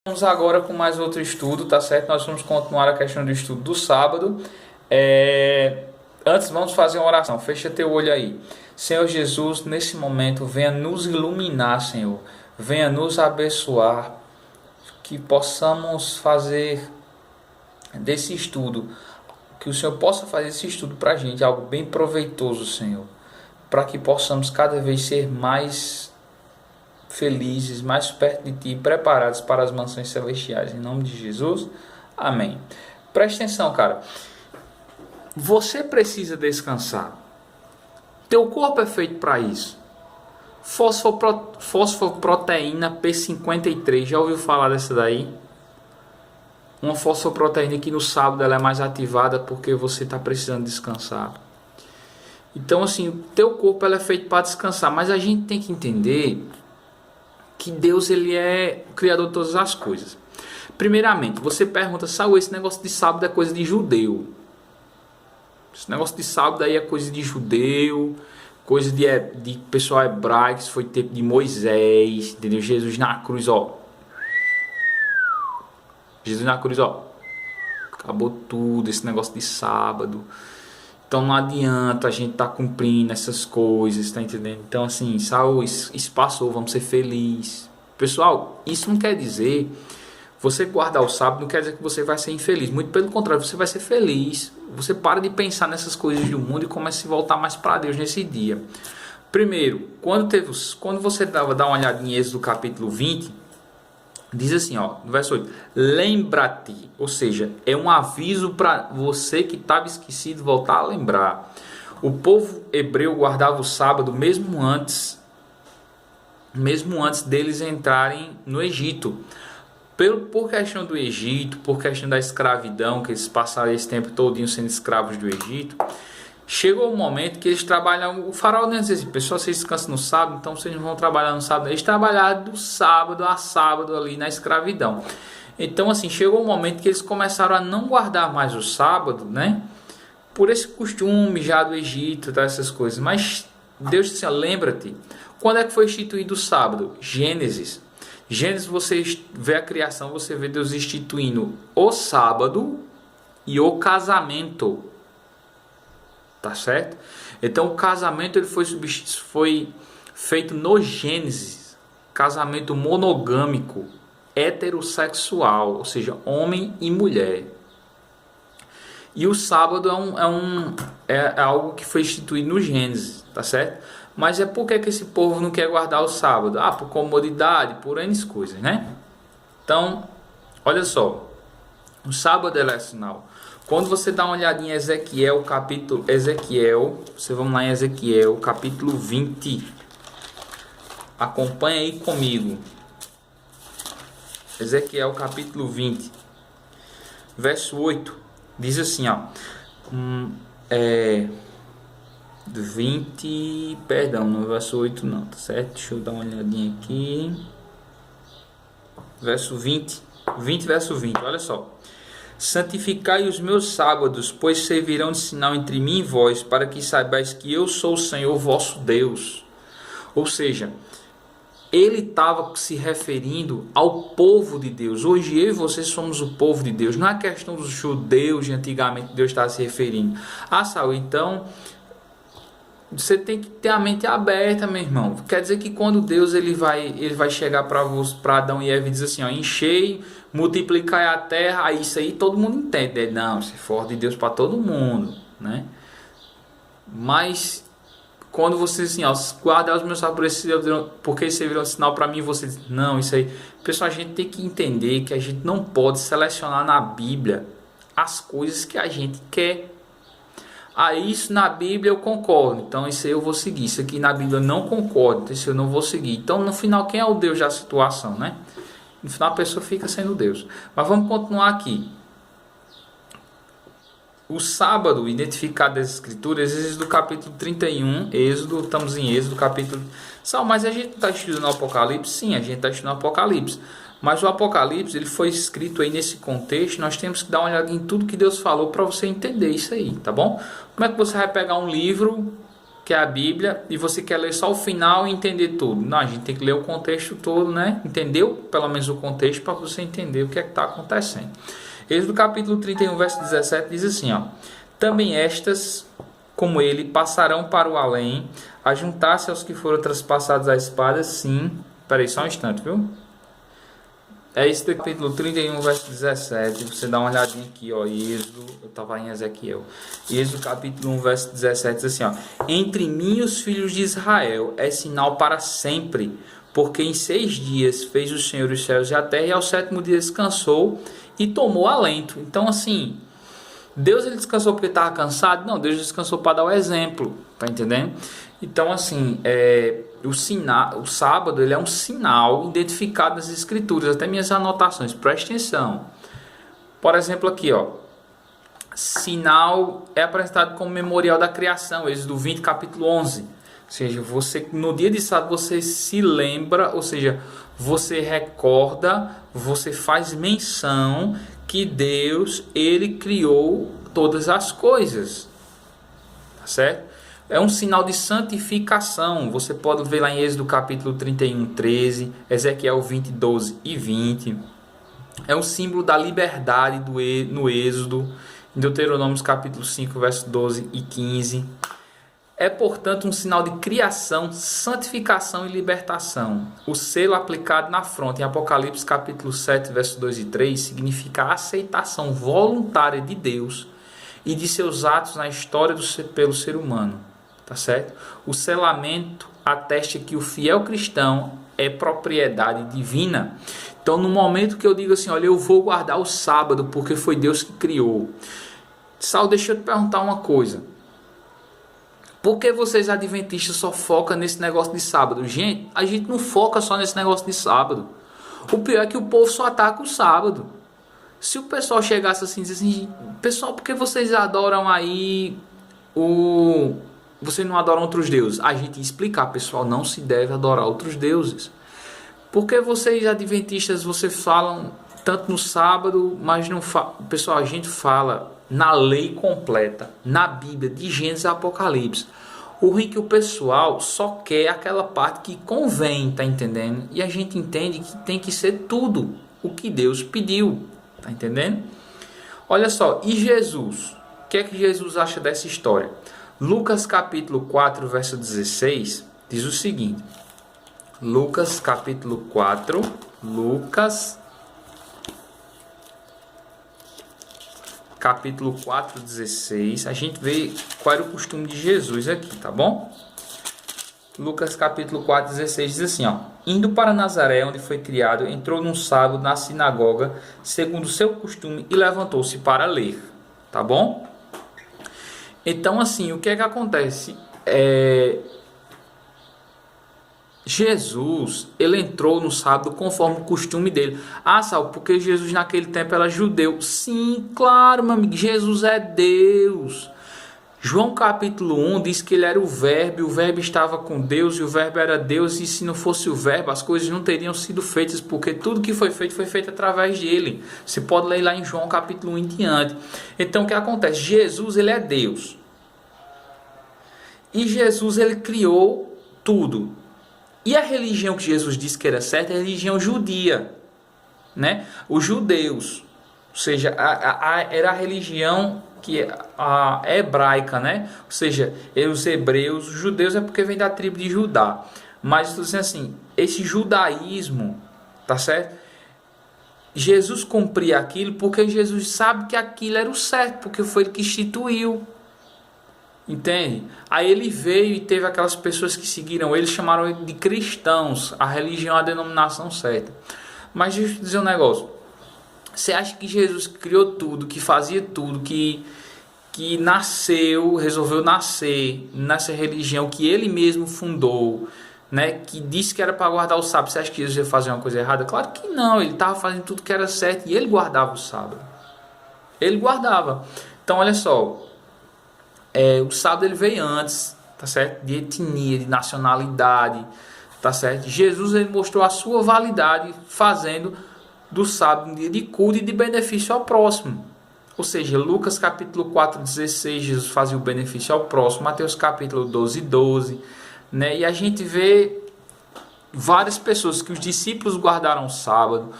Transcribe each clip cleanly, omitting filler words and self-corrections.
Vamos agora com mais outro estudo, tá certo? Nós vamos continuar a questão do estudo do sábado. Antes, vamos fazer uma oração. Fecha teu olho aí. Senhor Jesus, nesse momento, venha nos iluminar, Senhor. Venha nos abençoar. Que possamos fazer desse estudo, que o Senhor possa fazer esse estudo para a gente, algo bem proveitoso, Senhor. Para que possamos cada vez ser mais felizes, mais perto de Ti, preparados para as mansões celestiais. Em nome de Jesus, amém. Preste atenção, cara. Você precisa descansar. Teu corpo é feito para isso. Fosfoproteína P53. Já ouviu falar dessa daí? Uma fosfoproteína que no sábado ela é mais ativada porque você está precisando descansar. Então, assim, o teu corpo ela é feito para descansar. Mas a gente tem que entender que Deus ele é o criador de todas as coisas. Primeiramente, você pergunta, Saul, esse negócio de sábado é coisa de judeu. Esse negócio de sábado aí é coisa de judeu, coisa de pessoal hebraico, isso foi tempo de Moisés, entendeu? Jesus na cruz, ó. Jesus na cruz, ó. Acabou tudo, esse negócio de sábado. Então não adianta a gente estar cumprindo essas coisas, tá entendendo? Então assim, Saul, isso passou, vamos ser felizes. Pessoal, isso não quer dizer, você guardar o sábado não quer dizer que você vai ser infeliz. Muito pelo contrário, você vai ser feliz. Você para de pensar nessas coisas do mundo e começa a se voltar mais para Deus nesse dia. Primeiro, quando você dá uma olhadinha em Êxodo capítulo 20, diz assim, ó, no verso 8, lembra-te, ou seja, é um aviso para você que estava esquecido voltar a lembrar. O povo hebreu guardava o sábado mesmo antes deles entrarem no Egito. Por questão do Egito, por questão da escravidão, que eles passaram esse tempo todinho sendo escravos do Egito, chegou um momento que eles trabalham. O faraó não dizia assim, pessoal, vocês descansam no sábado, então vocês não vão trabalhar no sábado. Eles trabalharam do sábado a sábado ali na escravidão. Então, assim, chegou um momento que eles começaram a não guardar mais o sábado, né? Por esse costume já do Egito, tá, essas coisas. Mas Deus disse assim, lembra-te, quando é que foi instituído o sábado? Gênesis, você vê a criação, você vê Deus instituindo o sábado e o casamento. Tá certo? Então o casamento ele foi feito no Gênesis. Casamento monogâmico, heterossexual, ou seja, homem e mulher. E o sábado é algo que foi instituído no Gênesis, tá certo? Mas é por que esse povo não quer guardar o sábado? Por comodidade, por N coisas, né? Então, olha só. O sábado é sinal. Quando você dá uma olhadinha em Ezequiel, vamos lá em Ezequiel, capítulo 20. Acompanha aí comigo. Ezequiel, capítulo 20. Verso 8. Diz assim, ó. 20, perdão, no verso 8 não, tá certo? Deixa eu dar uma olhadinha aqui. Verso 20, verso 20, olha só. Santificai os meus sábados, pois servirão de sinal entre mim e vós, para que saibais que eu sou o Senhor vosso Deus. Ou seja, ele estava se referindo ao povo de Deus. Hoje eu e você somos o povo de Deus. Não é questão dos judeus de antigamente Deus estava se referindo. Saul, então você tem que ter a mente aberta, meu irmão. Quer dizer que quando Deus ele vai chegar para Adão e Eva e diz assim, ó, enchei, multiplicai a terra, aí isso aí todo mundo entende. Não, se for de Deus para todo mundo, né? Mas quando você assim, ó, guardar os meus sábados porque isso virou um sinal para mim, você diz, não, isso aí. Pessoal, a gente tem que entender que a gente não pode selecionar na Bíblia as coisas que a gente quer. Isso na Bíblia eu concordo, então isso aí eu vou seguir. Isso aqui na Bíblia eu não concordo, então isso eu não vou seguir. Então no final quem é o Deus da situação, né? No final a pessoa fica sendo Deus. Mas vamos continuar aqui. O sábado identificado das escrituras, Êxodo do capítulo 31, estamos em Êxodo capítulo... Mas a gente está estudando o Apocalipse? Sim, a gente está estudando o Apocalipse. Mas o Apocalipse ele foi escrito aí nesse contexto. Nós temos que dar uma olhada em tudo que Deus falou para você entender isso aí, tá bom? Como é que você vai pegar um livro que é a Bíblia, e você quer ler só o final e entender tudo. Não, a gente tem que ler o contexto todo, né? Entendeu? Pelo menos o contexto para você entender o que é que está acontecendo. Êxodo capítulo 31, verso 17 diz assim, ó: também estas, como ele, passarão para o além, a juntar-se aos que foram traspassados à espada, sim. Peraí, só um instante, viu? É isso do capítulo 31, verso 17. Você dá uma olhadinha aqui, ó. Êxodo, eu estava em Ezequiel. Êxodo capítulo 1, verso 17 diz assim, ó: entre mim e os filhos de Israel é sinal para sempre, porque em 6 dias fez o Senhor os céus e a terra, e ao 7º dia descansou e tomou alento. Então, assim, Deus ele descansou porque estava cansado? Não, Deus descansou para dar o exemplo, tá entendendo? Então, assim, o sábado ele é um sinal identificado nas escrituras, até minhas anotações, preste atenção. Por exemplo, aqui, ó, sinal é apresentado como memorial da criação, Êxodo 20, capítulo 11. Ou seja, você, no dia de sábado você se lembra, ou seja, você recorda, você faz menção que Deus, ele criou todas as coisas, tá certo? É um sinal de santificação. Você pode ver lá em Êxodo capítulo 31, 13, Ezequiel 20, 12 e 20. É um símbolo da liberdade no Êxodo, em Deuteronômio capítulo 5, verso 12 e 15. É, portanto, um sinal de criação, santificação e libertação. O selo aplicado na fronte, em Apocalipse capítulo 7, verso 2 e 3, significa a aceitação voluntária de Deus e de seus atos na história pelo ser humano. Tá certo? O selamento atesta que o fiel cristão é propriedade divina. Então, no momento que eu digo assim, olha, eu vou guardar o sábado porque foi Deus que criou. Sal, deixa eu te perguntar uma coisa. Por que vocês adventistas só focam nesse negócio de sábado? Gente, a gente não foca só nesse negócio de sábado. O pior é que o povo só ataca o sábado. Se o pessoal chegasse assim e dissesse assim, pessoal, por que vocês adoram aí vocês não adoram outros deuses? A gente ia explicar, pessoal, não se deve adorar outros deuses. Porque vocês adventistas, vocês falam tanto no sábado, mas não falam. Pessoal, a gente fala na lei completa, na Bíblia, de Gênesis a Apocalipse. O ruim é que o pessoal só quer aquela parte que convém, tá entendendo? E a gente entende que tem que ser tudo o que Deus pediu, tá entendendo? Olha só, e Jesus? O que é que Jesus acha dessa história? Lucas capítulo 4, verso 16, diz o seguinte. Lucas capítulo 4, capítulo 4, 16. A gente vê qual era o costume de Jesus aqui, tá bom? Lucas capítulo 4, 16 diz assim, ó: indo para Nazaré, onde foi criado, entrou num sábado na sinagoga, segundo o seu costume, e levantou-se para ler, tá bom? Então, assim, o que é que acontece? Jesus, ele entrou no sábado conforme o costume dele. Ah, Sal, porque Jesus naquele tempo era judeu. Sim, claro, meu amigo, Jesus é Deus. João capítulo 1 diz que ele era o verbo estava com Deus e o verbo era Deus, e se não fosse o verbo, as coisas não teriam sido feitas, porque tudo que foi feito através dele. Você pode ler lá em João capítulo 1 em diante. Então o que acontece? Jesus, ele é Deus. E Jesus, ele criou tudo. E a religião que Jesus disse que era certa é a religião judia, né? Os judeus, ou seja, era a religião a hebraica, né? Ou seja, os hebreus, os judeus é porque vem da tribo de Judá. Mas estou dizendo assim, esse judaísmo, tá certo? Jesus cumpria aquilo porque Jesus sabe que aquilo era o certo, porque foi ele que instituiu. Entende? Aí ele veio e teve aquelas pessoas que seguiram ele, chamaram ele de cristãos, a religião, a denominação certa. Mas deixa eu dizer um negócio. Você acha que Jesus criou tudo, que fazia tudo, que nasceu, resolveu nascer nessa religião que ele mesmo fundou, né? Que disse que era para guardar o sábado? Você acha que Jesus ia fazer uma coisa errada? Claro que não, ele estava fazendo tudo que era certo e ele guardava o sábado. Ele guardava. Então olha só, o sábado ele veio antes, tá certo? De etnia, de nacionalidade, tá certo? Jesus ele mostrou a sua validade fazendo do sábado um dia de culto e de benefício ao próximo. Ou seja, Lucas capítulo 4:16, Jesus fazia o benefício ao próximo. Mateus capítulo 12:12, né? E a gente vê várias pessoas que os discípulos guardaram o sábado.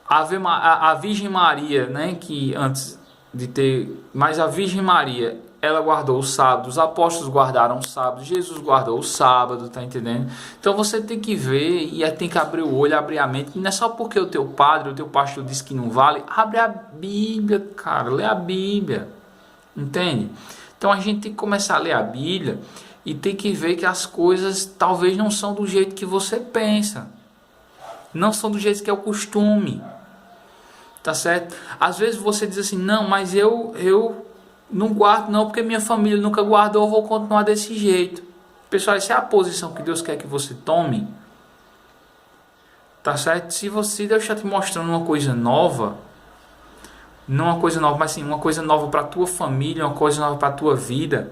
A Virgem Maria, né? Que antes de ter... Mas a Virgem Maria, ela guardou o sábado. Os apóstolos guardaram o sábado. Jesus guardou o sábado, tá entendendo? Então você tem que ver e tem que abrir o olho, abrir a mente. Não é só porque o teu padre, o teu pastor diz que não vale. Abre a Bíblia, cara. Lê a Bíblia. Entende? Então a gente tem que começar a ler a Bíblia e tem que ver que as coisas talvez não são do jeito que você pensa. Não são do jeito que é o costume. Tá certo? Às vezes você diz assim, não, mas eu não guardo não, porque minha família nunca guardou, eu vou continuar desse jeito. Pessoal, essa é a posição que Deus quer que você tome. Tá certo? Se Deus está te mostrando uma coisa nova, não uma coisa nova, mas sim uma coisa nova para a tua família, uma coisa nova para a tua vida,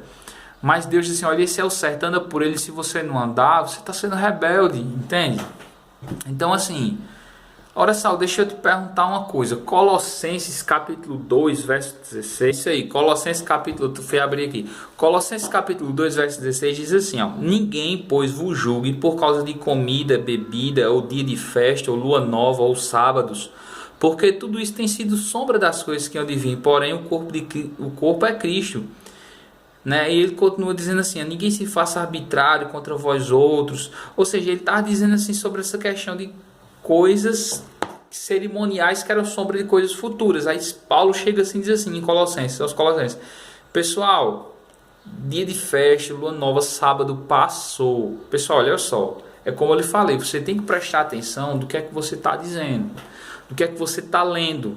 mas Deus diz assim, olha, esse é o certo, anda por ele, se você não andar, você está sendo rebelde, entende? Então assim... Ora só, deixa eu te perguntar uma coisa. Colossenses capítulo 2, verso 16. Isso aí, Colossenses capítulo... Tu foi abrir aqui. Colossenses capítulo 2, verso 16 diz assim, ó. Ninguém, pois, vos julgue por causa de comida, bebida, ou dia de festa, ou lua nova, ou sábados. Porque tudo isso tem sido sombra das coisas que hão de vir. Porém, o corpo é Cristo. Né? E ele continua dizendo assim, ó, ninguém se faça arbitrário contra vós outros. Ou seja, ele está dizendo assim sobre essa questão de coisas cerimoniais que eram sombra de coisas futuras. Aí Paulo chega assim e diz assim em Colossenses, aos Colossenses, pessoal, dia de festa, lua nova, sábado passou. Pessoal, olha só, é como eu lhe falei, você tem que prestar atenção do que é que você está dizendo, do que é que você está lendo.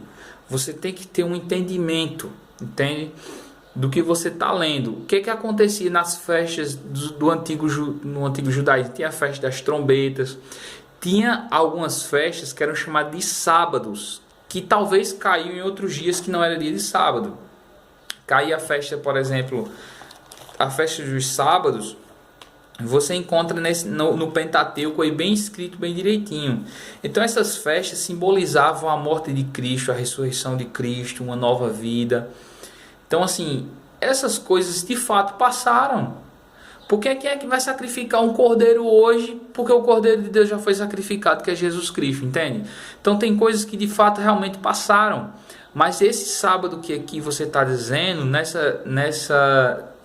Você tem que ter um entendimento, entende? Do que você está lendo. O que é que acontecia nas festas no antigo judaísmo? Tinha a festa das trombetas. Tinha algumas festas que eram chamadas de sábados, que talvez caíam em outros dias que não era dia de sábado. Caía a festa, por exemplo, a festa dos sábados, você encontra no Pentateuco aí bem escrito, bem direitinho. Então essas festas simbolizavam a morte de Cristo, a ressurreição de Cristo, uma nova vida. Então assim, essas coisas de fato passaram. Porque quem é que vai sacrificar um cordeiro hoje? Porque o cordeiro de Deus já foi sacrificado, que é Jesus Cristo, entende? Então tem coisas que de fato realmente passaram. Mas esse sábado que aqui você está dizendo,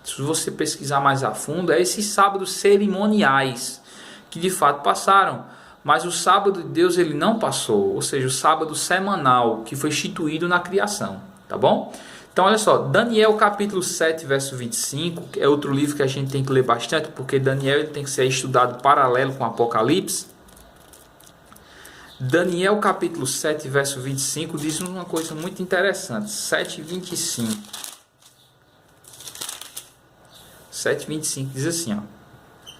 se você pesquisar mais a fundo, é esses sábados cerimoniais que de fato passaram. Mas o sábado de Deus ele não passou. Ou seja, o sábado semanal que foi instituído na criação. Tá bom? Então, olha só, Daniel capítulo 7, verso 25, que é outro livro que a gente tem que ler bastante, porque Daniel ele tem que ser estudado paralelo com Apocalipse. Daniel capítulo 7, verso 25, diz uma coisa muito interessante. 7:25. 7:25 diz assim, ó.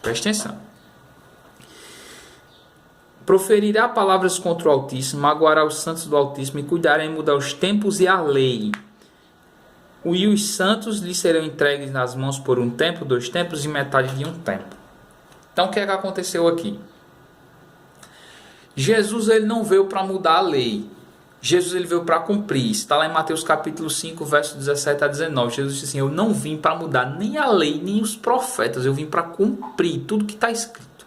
Presta atenção. Proferirá palavras contra o Altíssimo, magoará os santos do Altíssimo e cuidará em mudar os tempos e a lei. E os santos lhe serão entregues nas mãos por um tempo, 2 tempos e metade de um tempo. Então o que é que aconteceu aqui? Jesus ele não veio para mudar a lei. Jesus ele veio para cumprir. Está lá em Mateus capítulo 5, verso 17 a 19. Jesus disse assim, eu não vim para mudar nem a lei, nem os profetas. Eu vim para cumprir tudo que está escrito.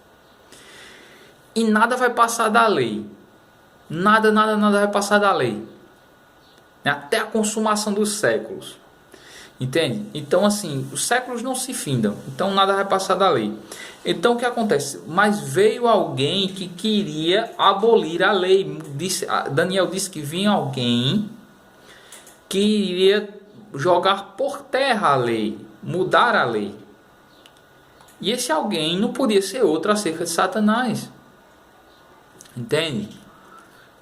E nada vai passar da lei. Nada vai passar da lei. Até a consumação dos séculos. Entende? Então assim, os séculos não se findam. Então nada vai passar da lei. Então o que acontece? Mas veio alguém que queria abolir a lei. Daniel disse que vinha alguém que iria jogar por terra a lei. Mudar a lei. E esse alguém não podia ser outro acerca de Satanás. Entende?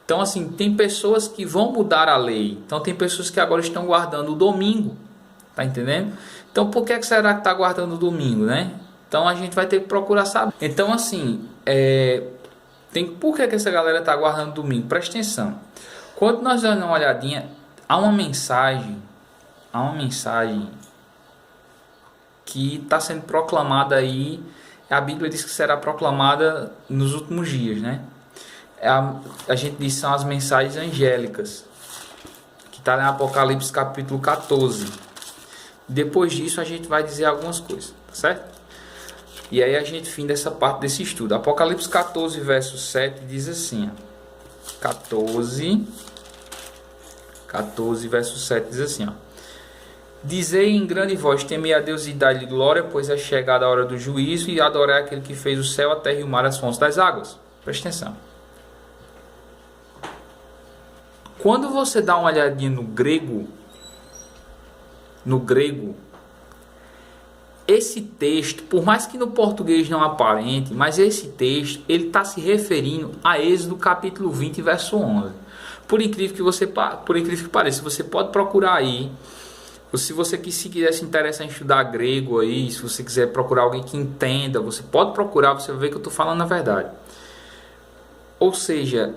Então assim, tem pessoas que vão mudar a lei. Então tem pessoas que agora estão guardando o domingo. Tá entendendo? Então por que será que está guardando o domingo, né? Então a gente vai ter que procurar saber. Então assim, por que essa galera está guardando o domingo? Presta atenção. Quando nós damos uma olhadinha, há uma mensagem que está sendo proclamada aí. A Bíblia diz que será proclamada nos últimos dias, né? A gente diz que são as mensagens angélicas que está em Apocalipse capítulo 14. Depois disso a gente vai dizer algumas coisas, tá certo? E aí a gente finda essa parte desse estudo. Apocalipse 14, verso 7 diz assim, ó. 14, verso 7 diz assim, ó. Dizei em grande voz, temei a Deus e dai-lhe glória, pois é chegada a hora do juízo, e adorai aquele que fez o céu, a terra e o mar, as fontes das águas. Presta atenção. Quando você dá uma olhadinha no grego, esse texto, por mais que no português não aparente, mas esse texto, ele está se referindo a Êxodo capítulo 20, verso 11. Por incrível que pareça, você pode procurar aí, se você quiser se interessar em estudar grego aí, se você quiser procurar alguém que entenda, você pode procurar, você vai ver que eu estou falando a verdade. Ou seja,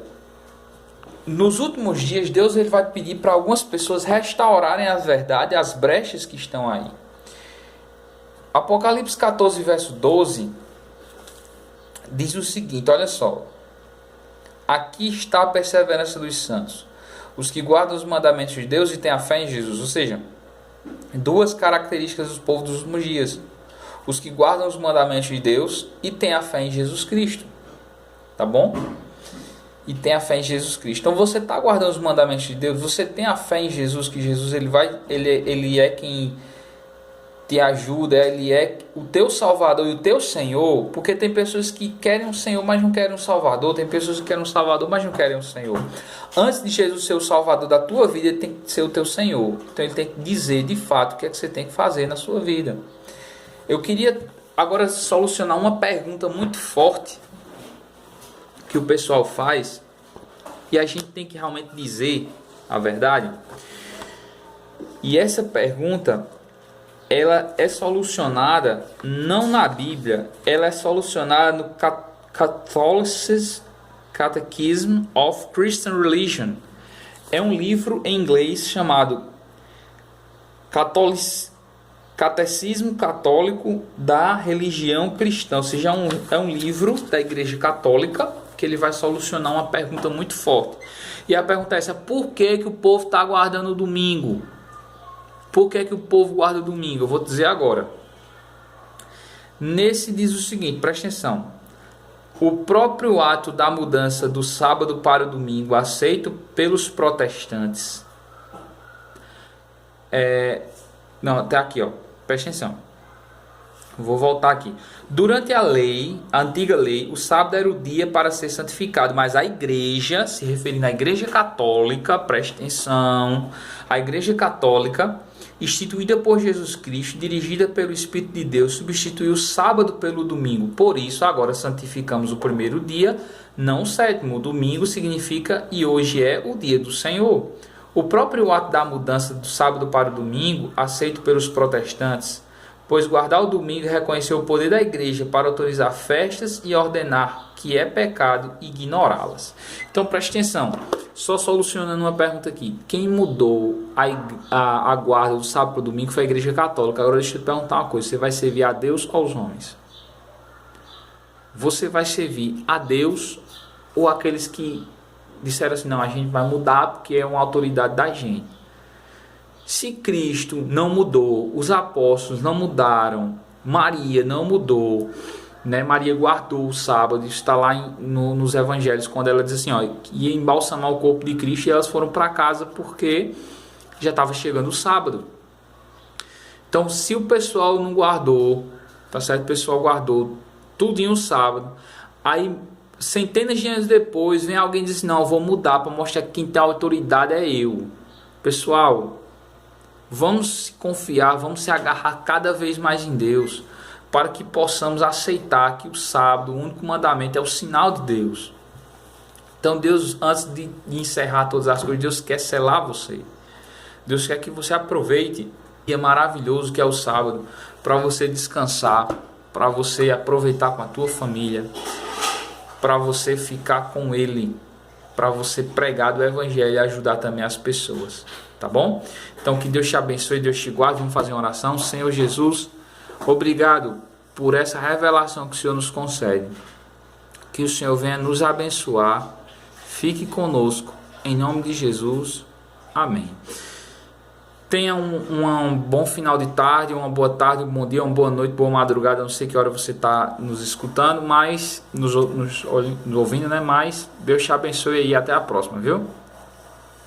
nos últimos dias, Deus ele vai pedir para algumas pessoas restaurarem a verdade, as brechas que estão aí. Apocalipse 14, verso 12, diz o seguinte, olha só. Aqui está a perseverança dos santos, os que guardam os mandamentos de Deus e têm a fé em Jesus. Ou seja, duas características dos povos dos últimos dias. Os que guardam os mandamentos de Deus e têm a fé em Jesus Cristo. Tá bom? E tem a fé em Jesus Cristo. Então você está guardando os mandamentos de Deus, você tem a fé em Jesus, que Jesus ele é quem te ajuda, ele é o teu Salvador e o teu Senhor, porque tem pessoas que querem um Senhor, mas não querem um Salvador, tem pessoas que querem um Salvador, mas não querem um Senhor. Antes de Jesus ser o Salvador da tua vida, ele tem que ser o teu Senhor. Então ele tem que dizer de fato o que é que você tem que fazer na sua vida. Eu queria agora solucionar uma pergunta muito forte que o pessoal faz, e a gente tem que realmente dizer a verdade. E essa pergunta, ela é solucionada não na Bíblia, ela é solucionada no Catechism of Christian Religion. É um livro em inglês chamado Catecismo Católico da Religião Cristã. Ou seja, é um livro da Igreja Católica que ele vai solucionar uma pergunta muito forte. E a pergunta é essa: por que o povo está guardando o domingo? Por que o povo guarda o domingo? Eu vou dizer agora. Nesse diz o seguinte, presta atenção. O próprio ato da mudança do sábado para o domingo, aceito pelos protestantes. Não, até aqui, ó. Presta atenção. Vou voltar aqui. Durante a antiga lei, o sábado era o dia para ser santificado, mas a igreja, se referindo à igreja católica, presta atenção, a igreja católica, instituída por Jesus Cristo, dirigida pelo Espírito de Deus, substituiu o sábado pelo domingo. Por isso, agora santificamos o primeiro dia, não o sétimo. O domingo significa e hoje é o dia do Senhor. O próprio ato da mudança do sábado para o domingo, aceito pelos protestantes, pois guardar o domingo é reconhecer o poder da igreja para autorizar festas e ordenar que é pecado ignorá-las. Então preste atenção, só solucionando uma pergunta aqui. Quem mudou a guarda do sábado para o domingo foi a igreja católica. Agora deixa eu te perguntar uma coisa, você vai servir a Deus ou aos homens? Você vai servir a Deus ou aqueles que disseram assim, não, a gente vai mudar porque é uma autoridade da gente? Se Cristo não mudou, os apóstolos não mudaram, Maria não mudou, né? Maria guardou o sábado, está lá nos evangelhos, quando ela diz assim, ó, ia embalsamar o corpo de Cristo, e elas foram para casa porque já estava chegando o sábado. Então, se o pessoal não guardou, tá certo? O pessoal guardou tudinho o sábado, aí centenas de anos depois vem alguém e diz, não, eu vou mudar para mostrar que quem tem autoridade é eu. Pessoal, vamos confiar, vamos se agarrar cada vez mais em Deus, para que possamos aceitar que o sábado, o único mandamento, é o sinal de Deus. Então Deus, antes de encerrar todas as coisas, Deus quer selar você. Deus quer que você aproveite o dia maravilhoso que é o sábado, para você descansar, para você aproveitar com a tua família, para você ficar com Ele, para você pregar do Evangelho e ajudar também as pessoas. Tá bom? Então que Deus te abençoe, Deus te guarde. Vamos fazer uma oração. Senhor Jesus, obrigado por essa revelação que o Senhor nos concede. Que o Senhor venha nos abençoar. Fique conosco. Em nome de Jesus. Amém. Tenha um bom final de tarde, uma boa tarde, um bom dia, uma boa noite, boa madrugada. Não sei que hora você está nos escutando, mas nos ouvindo, né? Mas Deus te abençoe e até a próxima, viu?